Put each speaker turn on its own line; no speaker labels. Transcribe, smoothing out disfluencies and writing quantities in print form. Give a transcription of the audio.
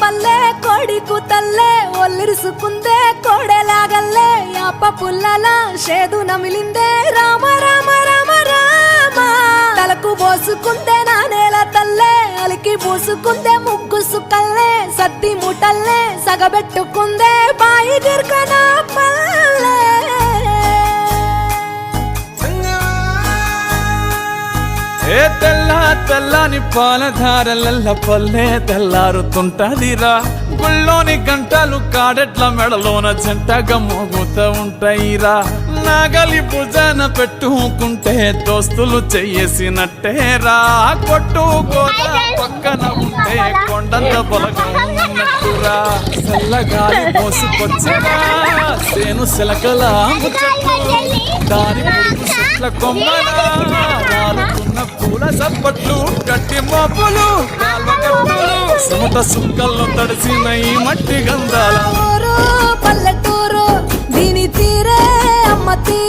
పల్లె కోడి కూతల్లే ఒల్లిరుసుకుందే కోడెలాగల్లే యాప పుల్లల షేదు నమిలిందే రామ రామ రామ రామ తలకు పోసుకుందే నా నేల తల్లే అలికి పూసుకుందే ముగ్గు సుక్కల్లే సత్తి ముటల్లే సగబెట్టుకుందే బాయి గిర్కన పల్లె
ఏ తెల్ల తెల్లని పాలధారలల్ల పల్లె తెల్లారుతుంటదిరా గుళ్ళోని గంటలు కాడెట్ల మెడలోన జంటగా మోగుతూ ఉంటాయిరా నాగలి భుజాన పెట్టుకుంటే దోస్తులు చెయ్యేసినట్టేరా కొట్టు గోద పక్కన ఉంటే కొండంత బలగం ఉన్నట్టురా చల్లగాలి పోసుకొచ్చరా సేను సిలకల దారి పొడుగు చెట్ల కొమ్మలా రాలుతున్న పూల సప్పట్లు గట్టి మోపులు సమత సుక్కల్లో తడిసిన ఈ మట్టి గంధాల
పల్లెటూరు దీని తీరే అమ్మ తీరే